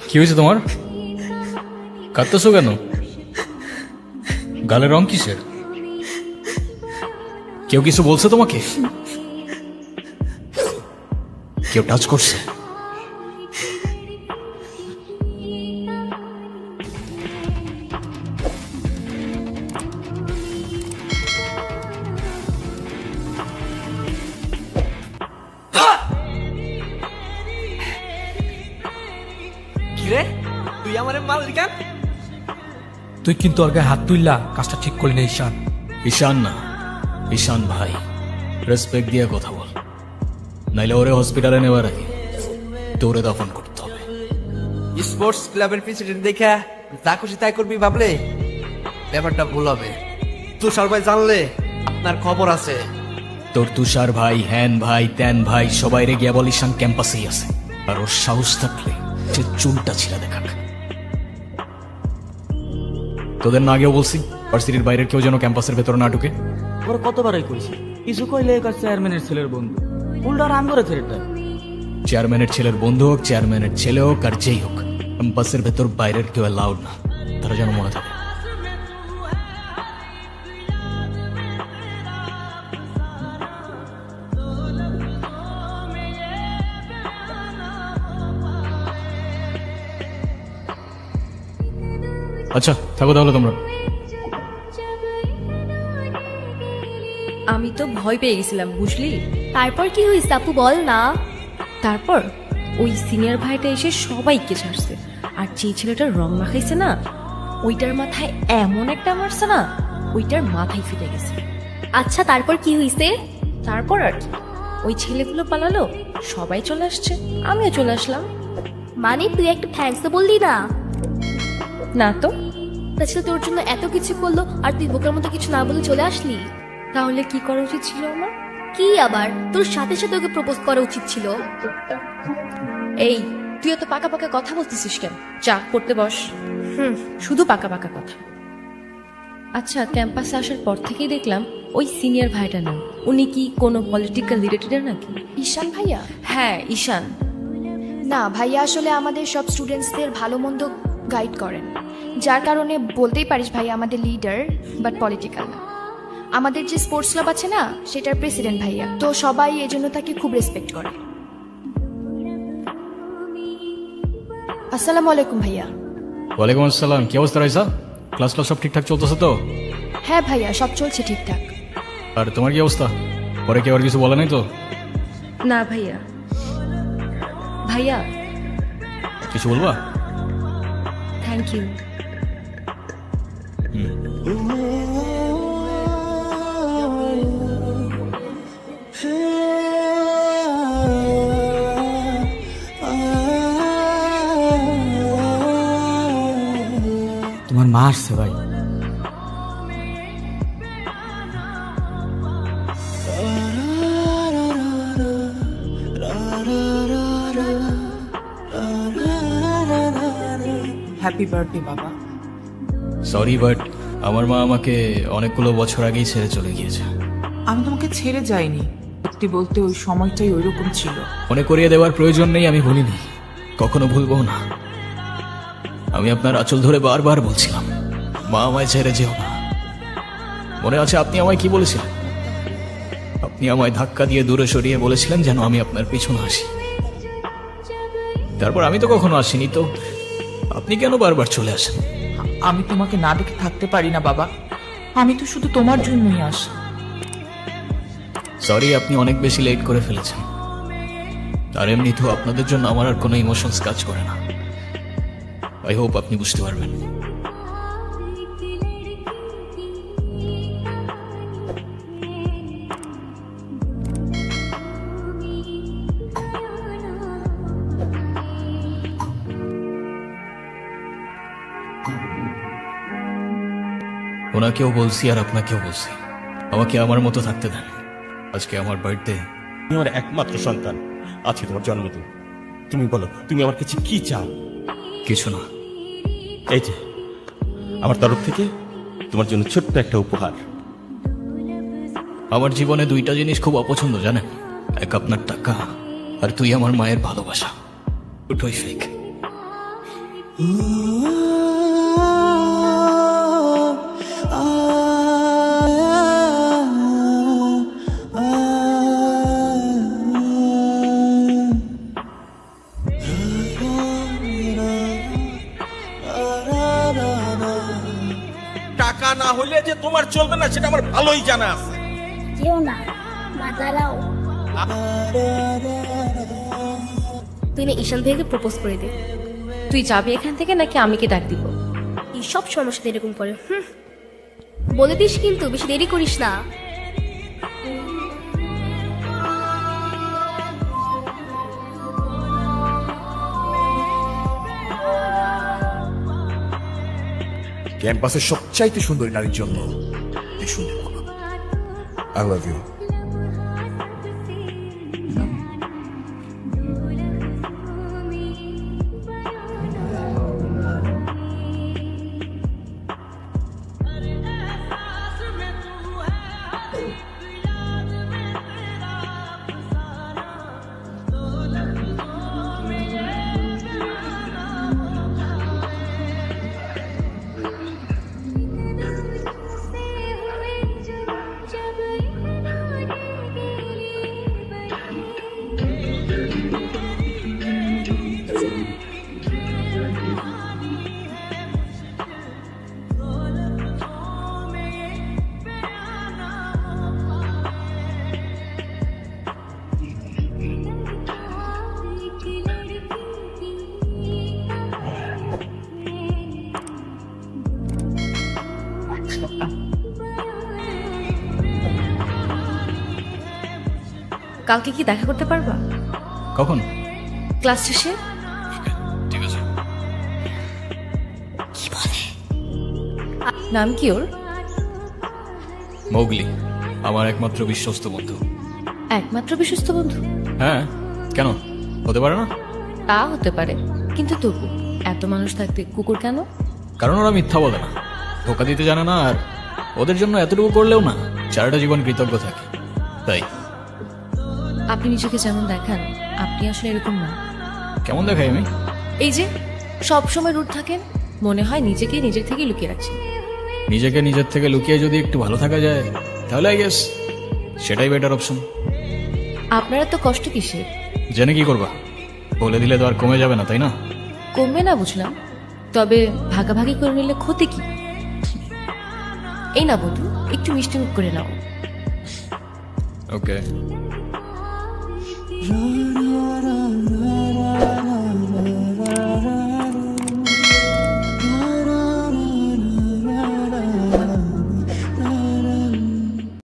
কি হয়েছে তোমার? কাঁদতেছো কেন? গালের রং কিসের? কেউ কিছু বলছে তোমাকে? কেউ টাচ করছে? কিরে তুই আমারে মারলি কেন? তুই কিন্তু ওর গায়ে হাত তুললা, কাজটা ঠিক করলি না ঈশান। ঈশান না, ঈশান ভাই। রেসপেক্ট দিয়ে কথা বল, নাইলে ওরে হসপিটালে নেওয়ার আগে তোরে দফন করতে হবে। স্পোর্টস ক্লাবের প্রেসিডেন্ট দেখা যা খুশি তাই করবি ভাবলে ব্যাপারটা ভুল হবে। তুষার ভাই জানলে আপনার খবর আছে। তোর তুষার ভাই, হ্যান ভাই, ত্যান ভাই সবাই রে গিয়া বল ঈশান ক্যাম্পাসেই আছে, আর ওর সাহস থাকলে সে চুলটা ছিঁড়া দেখাক। তোদের না আগেও বলছি ভার্সিটির বাইরের কেউ যেন ক্যাম্পাসের ভেতরে না ঢুকে। ওরা কতবারই কইছে, কিছু কইলে কার চেয়ারম্যানের ছেলের বন্ধু উল্টার আম করে ছেলেটা। চেয়ারম্যানের ছেলের বন্ধু হোক, চেয়ারম্যানের ছেলে হোক, আর যেই হোক, ক্যাম্পাসের ভেতর বাইরের কেউ অ্যালাউড না, তারা যেন মনে থাকে। আচ্ছা থাকো তাহলে তোমরা। আমি তো ভয় পেয়ে গেছিলাম বুঝলি। তারপর কি হয়েছে আপু বল না। তারপর ওই সিনিয়র ভাইটা এসে সবাইকে ছাড়ছে, আর যে ছেলেটা রং মাখাইছে না ওইটার মাথায় এমন একটা মারছে না, ওইটার মাথায় ফিরে গেছে। আচ্ছা তারপর কি হয়েছে? তারপর আর কি, ওই ছেলেগুলো পালালো, সবাই চলে আসছে, আমিও চলে আসলাম। মানে তুই একটা থ্যাঙ্কস তো বললি না? না তো। তাছাড়া তোর জন্য এত কিছু করলো আর তুই বোকার মতো কিছু না বলে চলে আসলি। তাহলে কি করা উচিত ছিল আমার? কি আবার তোর সাথে সাথে ওকে প্রপোজ করা উচিত ছিল। এই তুই এত পাকা পাকা কথা বলতেছিস কেন? চা পড়তে বস। শুধু পাকা পাকা কথা। আচ্ছা ক্যাম্পাসে আসার পর থেকেই দেখলাম ওই সিনিয়র ভাইটা নাম, উনি কি কোনো পলিটিক্যাল রিলেটেড নাকি? ঈশান ভাইয়া? হ্যাঁ ঈশান। না ভাইয়া, আসলে আমাদের সব স্টুডেন্টসদের ভালো মন্দ গাইড করেন, যার কারণে বলতেই পারিস ভাইয়া আমাদের লিডার, বাট পলিটিক্যাল না। আমাদের যে স্পোর্টস ক্লাব আছে না, সেটার প্রেসিডেন্ট ভাইয়া, তো সবাই এজন্য তাকে খুব রেসপেক্ট করে। আসসালামু আলাইকুম ভাইয়া। ওয়ালাইকুম আসসালাম। কি অবস্থা রাইসা? ক্লাস সব ঠিকঠাক চলতেছে তো? হ্যাঁ ভাইয়া, সব চলছে ঠিকঠাক। আর তোমার কি অবস্থা? পরে কেউ আর কিছু বলে নাই তো? না ভাইয়া। ভাইয়া কিছু বলবা? Thank you. তোমার মা আসছে ভাই। হ্যাপি বার্থডে বাবা। সরি বাট আমার মা আমাকে অনেকগুলো বছর আগেই ছেড়ে চলে গিয়েছে। আমি তোমাকে ছেড়ে যাইনি, সত্যি বলতে ওই সময়টাই ওইরকম ছিল। মনে করিয়ে দেওয়ার প্রয়োজন নেই, আমি ভুলিনি, কখনো ভুলবো না। আমি আপনার আঁচল ধরে বারবার বলছিলাম মা আমায় ছেড়ে যেও না। মনে আছে আপনি আমায় কি বলেছিলেন? আপনি আমায় ধাক্কা দিয়ে দূরে সরিয়ে বলেছিলেন যেন আমি আপনার পিছনে আসি। তারপর আমি তো কখনো আসিনি, তো আপনি কেন বারবার চলে আসেন? আমি তোমাকে না দেখে থাকতে পারি না বাবা, আমি তো শুধু তোমার জন্যই আসি। সরি, আপনি অনেক বেশি লেট করে ফেলেছেন। আর এমনিতেও আপনাদের জন্য আমার আর কোনো ইমোশনস কাজ করে না। আই হোপ আপনি বুঝতে পারবেন। ওনাকেও বলছি আর আপনাকেও বলছি, আমাকে আমার মতো থাকতে দেন। আজকে আমার বার্থডে। তুমি আমার একমাত্র সন্তান, আজকে তোমার জন্মদিন। তুমি বলো তুমি আমার কাছে কি চাও? কিছু না, এই যে আমার তরফ থেকে তোমার জন্য ছোট্ট একটা উপহার। আমার জীবনে দুইটা জিনিস খুব অপছন্দ জানেন, এক আপনার টাকা আর তুই আমার মায়ের ভালোবাসা, দুটোই ফেক। টাকা না হইলে যে তোমার চলবে না সেটা আমার ভালোই জানা আছে। কেউ না, মা দাঁড়াও। তুই না ঈশান ভাইকে প্রপোজ করে দে। তুই যাবি এখান থেকে নাকি আমি কি ডাক দিব? এই সব সমস্যা এরকম করে। বলে দিস কিন্তু, বেশি দেরি করিস না। ক্যাম্পাসের সবচাইতে সুন্দরী নারীর জন্য আই লাভ ইউ। কালকে কি দেখা করতে পারবা? কখন? ক্লাস শেষে। ঠিক আছে। নাম কি ওর? মৌগলি, আমার একমাত্র বিশ্বস্ত বন্ধু। একমাত্র বিশ্বস্ত বন্ধু? হ্যাঁ, কেন হতে পারে না? তা হতে পারে, কিন্তু তবু এত মানুষ থাকতে কুকুর কেন? কারণ ওরা মিথ্যা বলে না, ধোকা দিতে জানে না, আর ওদের জন্য এতটুকু করলেও না সারাটা জীবন কৃতজ্ঞ থাকে। তাই। আপনি নিজেকে যেমন দেখান, আপনি আসলে এরকম না। কেমন দেখাই আমি? এই যে সব সময় রুট থাকেন, মনে হয় নিজেকে নিজের থেকে লুকিয়ে রাখছেন। নিজেকে নিজের থেকে লুকিয়ে যদি একটু ভালো থাকা যায় তাহলে আই গেস সেটাই বেটার অপশন। আপনারা তো কষ্ট কিসে? জেনে কি করবা? বলে দিলে তো আর কমে যাবে না, তাই না? কমবে না বুঝলাম, তবে ভাগাভাগি করে নিলে ক্ষতি কি? এই না বন্ধু, একটু মিষ্টি মুখ করে নাও। ওকে।